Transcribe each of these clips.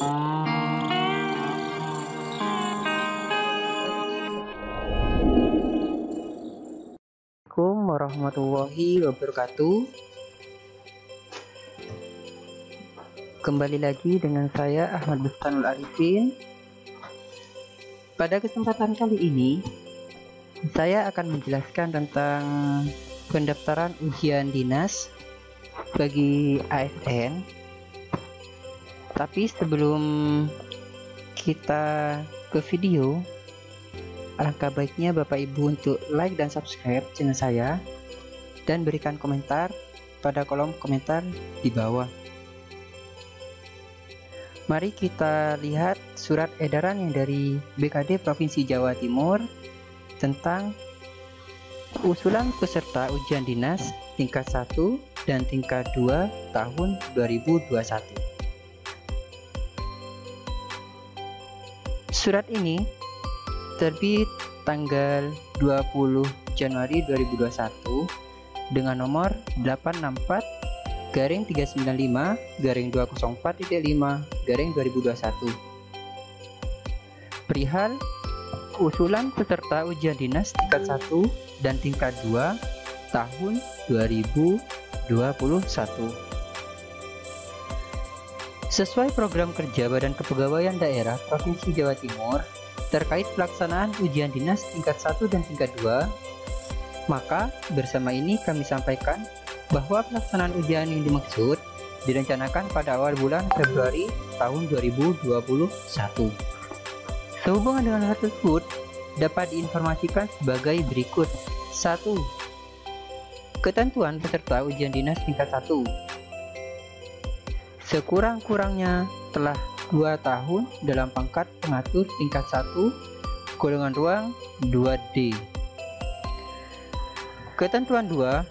Assalamualaikum warahmatullahi wabarakatuh. Kembali lagi dengan saya Ahmad Bustanul Arifin. Pada kesempatan kali ini saya akan menjelaskan tentang pendaftaran ujian dinas bagi ASN. Tapi sebelum kita ke video, alangkah baiknya Bapak Ibu untuk like dan subscribe channel saya dan berikan komentar pada kolom komentar di bawah. Mari kita lihat surat edaran yang dari BKD Provinsi Jawa Timur tentang usulan peserta ujian dinas tingkat 1 dan tingkat 2 tahun 2021. Surat ini terbit tanggal 20 Januari 2021 dengan nomor 864-395-204.5-2021 perihal usulan peserta ujian dinas tingkat 1 dan tingkat 2 tahun 2021. Sesuai program kerja Badan Kepegawaian Daerah Provinsi Jawa Timur terkait pelaksanaan ujian dinas tingkat 1 dan tingkat 2, maka bersama ini kami sampaikan bahwa pelaksanaan ujian yang dimaksud direncanakan pada awal bulan Februari tahun 2021. Sehubungan dengan hal tersebut, dapat diinformasikan sebagai berikut. 1. Ketentuan peserta ujian dinas tingkat 1. Sekurang-kurangnya telah 2 tahun dalam pangkat pengatur tingkat 1 golongan ruang 2D. Ketentuan 2.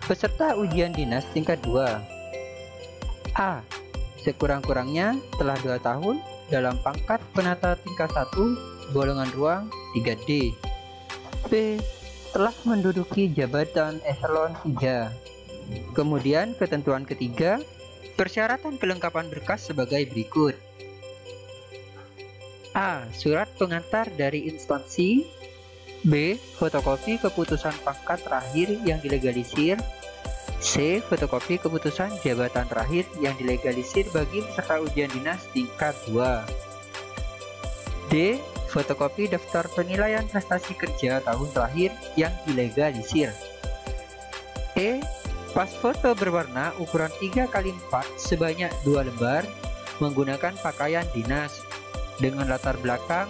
Peserta ujian dinas tingkat 2. A. Sekurang-kurangnya telah 2 tahun dalam pangkat penata tingkat 1 golongan ruang 3D. B. Telah menduduki jabatan eselon 3. Kemudian ketentuan ketiga, persyaratan kelengkapan berkas sebagai berikut. A. Surat pengantar dari instansi. B. Fotokopi keputusan pangkat terakhir yang dilegalisir. C. Fotokopi keputusan jabatan terakhir yang dilegalisir bagi peserta ujian dinas tingkat 2. D. Fotokopi daftar penilaian prestasi kerja tahun terakhir yang dilegalisir. E. Pas foto berwarna ukuran 3x4 sebanyak 2 lembar menggunakan pakaian dinas dengan latar belakang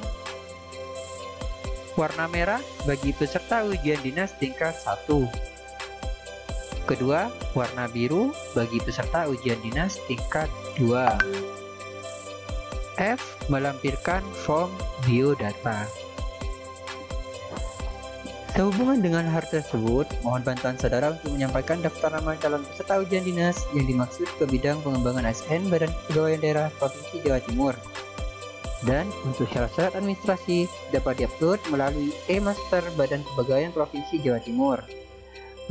warna merah bagi peserta ujian dinas tingkat 1. Kedua, warna biru bagi peserta ujian dinas tingkat 2. F. Melampirkan form biodata. Sehubungan dengan hal tersebut, mohon bantuan saudara untuk menyampaikan daftar nama calon peserta ujian dinas yang dimaksud ke bidang pengembangan ASN Badan Kepegawaian Daerah Provinsi Jawa Timur. Dan untuk syarat-syarat administrasi dapat diupload melalui e-master Badan Kepegawaian Provinsi Jawa Timur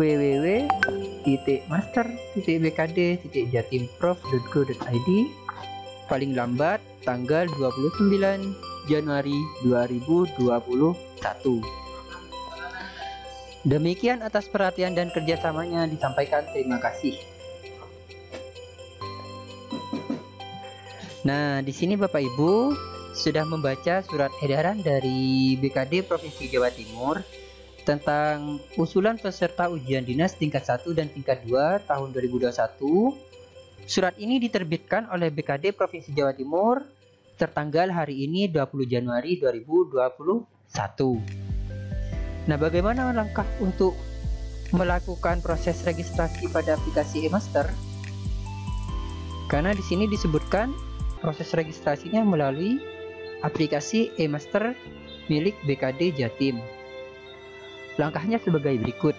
www.master.bkd.jatimprov.go.id paling lambat tanggal 29 Januari 2021. Demikian atas perhatian dan kerjasamanya disampaikan terima kasih. Nah, di sini Bapak Ibu sudah membaca surat edaran dari BKD Provinsi Jawa Timur tentang usulan peserta ujian dinas tingkat 1 dan tingkat 2 tahun 2021. Surat ini diterbitkan oleh BKD Provinsi Jawa Timur tertanggal hari ini 20 Januari 2021. Nah, bagaimana langkah untuk melakukan proses registrasi pada aplikasi e-master? Karena di sini disebutkan proses registrasinya melalui aplikasi e-master milik BKD Jatim. Langkahnya sebagai berikut.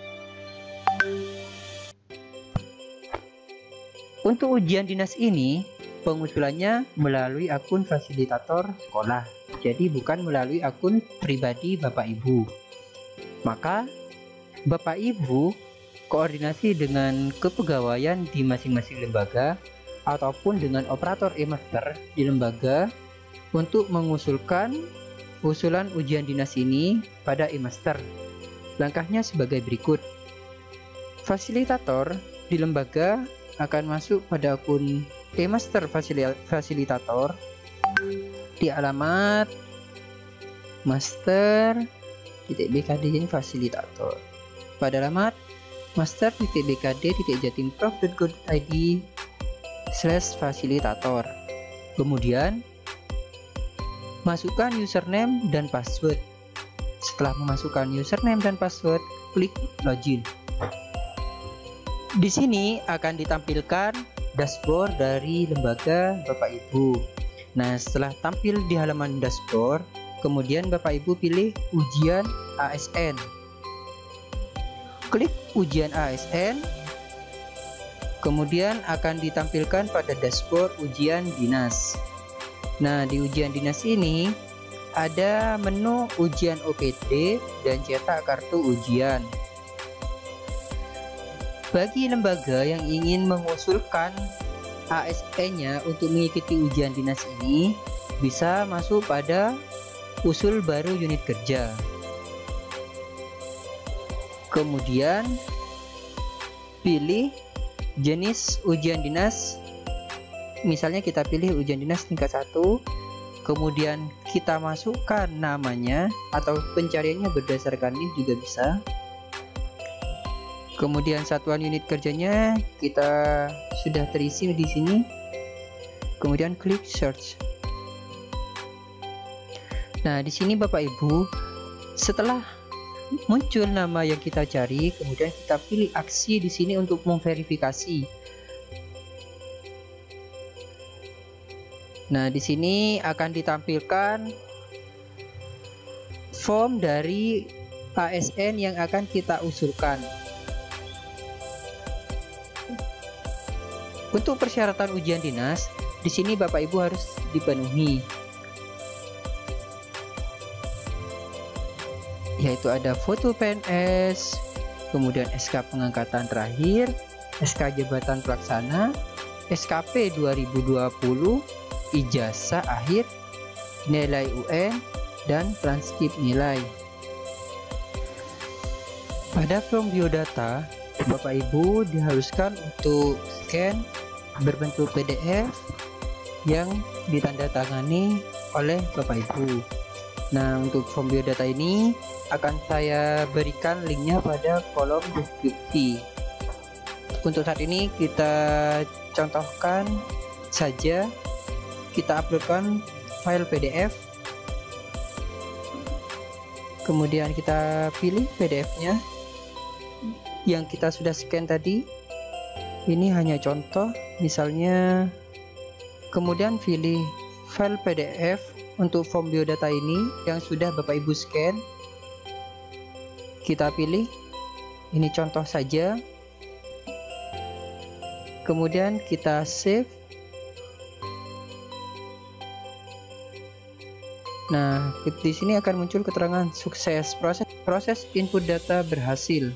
Untuk ujian dinas ini, pengusulannya melalui akun fasilitator sekolah. Jadi bukan melalui akun pribadi Bapak Ibu. Maka Bapak Ibu koordinasi dengan kepegawaian di masing-masing lembaga ataupun dengan operator e-master di lembaga untuk mengusulkan usulan ujian dinas ini pada e-master. Langkahnya sebagai berikut. Fasilitator di lembaga akan masuk pada akun e-master fasilitator di alamat master.bkd fasilitator. Pada alamat master.bkd.jatimprof.go.id/fasilitator. Kemudian masukkan username dan password. Setelah memasukkan username dan password, klik login. Di sini akan ditampilkan dashboard dari lembaga Bapak Ibu. Nah, setelah tampil di halaman dashboard, kemudian Bapak Ibu pilih ujian ASN. Klik ujian ASN, kemudian akan ditampilkan pada dashboard ujian dinas. Nah, di ujian dinas ini ada menu ujian OPD dan cetak kartu ujian. Bagi lembaga yang ingin mengusulkan ASN-nya untuk mengikuti ujian dinas ini, bisa masuk pada usul baru unit kerja. Kemudian pilih jenis ujian dinas. Misalnya kita pilih ujian dinas tingkat 1, kemudian kita masukkan namanya atau pencariannya berdasarkan NIM juga bisa. Kemudian satuan unit kerjanya kita sudah terisi di sini. Kemudian klik search. Nah, di sini Bapak Ibu, setelah muncul nama yang kita cari, kemudian kita pilih aksi di sini untuk memverifikasi. Nah, di sini akan ditampilkan form dari ASN yang akan kita usulkan. Untuk persyaratan ujian dinas, di sini Bapak Ibu harus dipenuhi, yaitu ada foto PNS, kemudian SK pengangkatan terakhir, SK jabatan pelaksana, SKP 2020, ijazah akhir, nilai UN, dan transkrip nilai. Pada form biodata, Bapak Ibu diharuskan untuk scan berbentuk PDF yang ditandatangani oleh Bapak Ibu. Nah, untuk form biodata ini akan saya berikan linknya pada kolom deskripsi. Untuk saat ini kita contohkan saja, kita uploadkan file PDF, kemudian kita pilih PDF-nya yang kita sudah scan tadi. Ini hanya contoh, misalnya, kemudian pilih file PDF untuk form biodata ini yang sudah Bapak Ibu scan. Kita pilih, ini contoh saja, kemudian kita save. Nah, di sini akan muncul keterangan sukses, proses input data berhasil.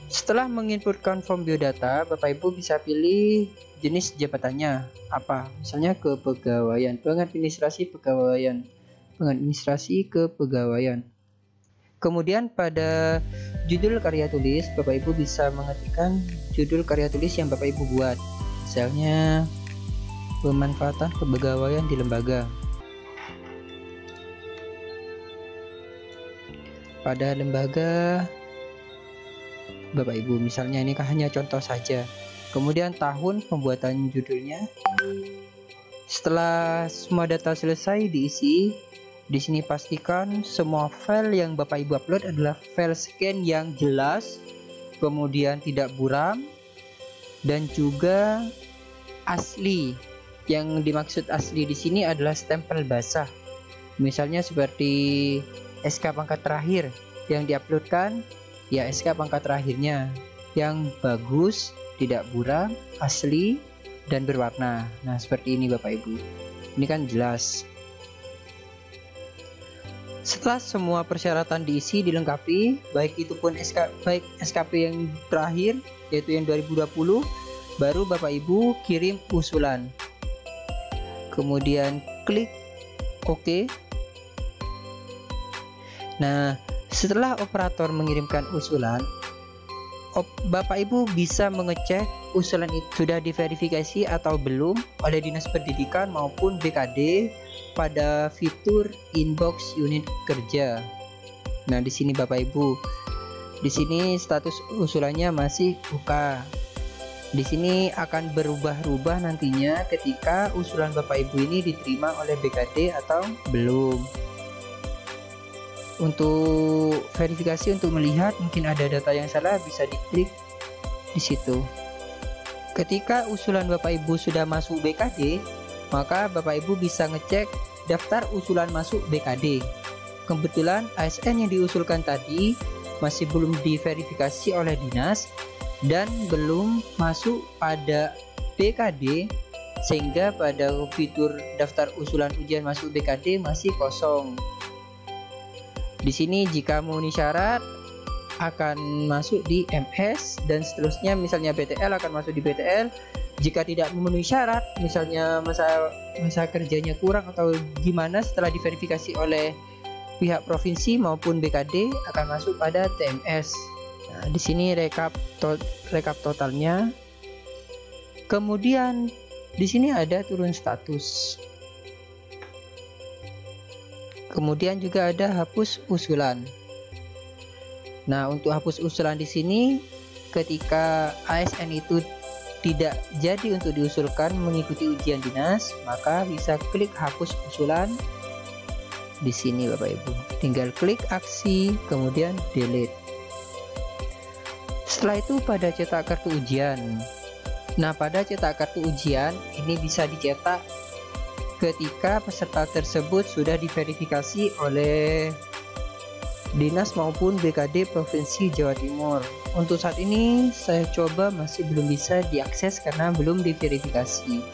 Setelah menginputkan form biodata, Bapak Ibu bisa pilih jenis jabatannya apa, misalnya kepegawaian, pengadministrasi kepegawaian. Kemudian pada judul karya tulis, Bapak Ibu bisa mengetikkan judul karya tulis yang Bapak Ibu buat, misalnya pemanfaatan kepegawaian di lembaga. Pada lembaga Bapak Ibu, misalnya ini hanya contoh saja. Kemudian tahun pembuatan judulnya. Setelah semua data selesai diisi, di sini pastikan semua file yang Bapak Ibu upload adalah file scan yang jelas, kemudian tidak buram, dan juga asli. Yang dimaksud asli di sini adalah stempel basah. Misalnya seperti SK pangkat terakhir yang diuploadkan, ya SK pangkat terakhirnya yang bagus, tidak buram, asli, dan berwarna. Nah, seperti ini Bapak Ibu. Ini kan jelas. Setelah semua persyaratan diisi, dilengkapi, baik itu pun SKP yang terakhir, yaitu yang 2020, baru Bapak Ibu kirim usulan. Kemudian klik OK. Nah, setelah operator mengirimkan usulan, Bapak Ibu bisa mengecek usulan itu sudah diverifikasi atau belum oleh Dinas Pendidikan maupun BKD pada fitur inbox unit kerja. Nah, di sini Bapak Ibu, di sini status usulannya masih UK. Di sini akan berubah-ubah nantinya ketika usulan Bapak Ibu ini diterima oleh BKD atau belum. Untuk verifikasi, untuk melihat mungkin ada data yang salah, bisa diklik di situ. Ketika usulan Bapak Ibu sudah masuk BKD, maka Bapak Ibu bisa ngecek daftar usulan masuk BKD. Kebetulan ASN yang diusulkan tadi masih belum diverifikasi oleh dinas dan belum masuk pada BKD, sehingga pada fitur daftar usulan ujian masuk BKD masih kosong. Di sini jika memenuhi syarat akan masuk di MS dan seterusnya, misalnya PTL akan masuk di PTL. Jika tidak memenuhi syarat, misalnya masa kerjanya kurang atau gimana, setelah diverifikasi oleh pihak provinsi maupun BKD akan masuk pada TMS. Nah, di sini rekap totalnya. Kemudian di sini ada turun status. Kemudian juga ada hapus usulan. Nah, untuk hapus usulan di sini, ketika ASN itu tidak jadi untuk diusulkan mengikuti ujian dinas, maka bisa klik hapus usulan di sini Bapak Ibu. Tinggal klik aksi, kemudian delete. Setelah itu pada cetak kartu ujian. Nah, pada cetak kartu ujian ini bisa dicetak ketika peserta tersebut sudah diverifikasi oleh dinas maupun BKD Provinsi Jawa Timur. Untuk saat ini saya coba masih belum bisa diakses karena belum diverifikasi.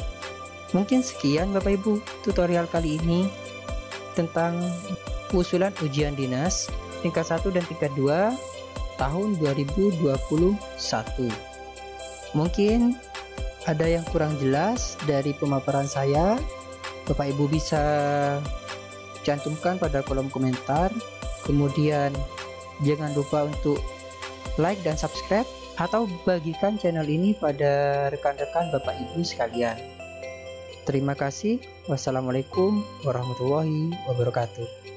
Mungkin sekian Bapak Ibu tutorial kali ini tentang usulan ujian dinas tingkat 1 dan tingkat 2 tahun 2021. Mungkin ada yang kurang jelas dari pemaparan saya, Bapak Ibu bisa cantumkan pada kolom komentar. Kemudian jangan lupa untuk like dan subscribe atau bagikan channel ini pada rekan-rekan Bapak Ibu sekalian. Terima kasih. Wassalamualaikum warahmatullahi wabarakatuh.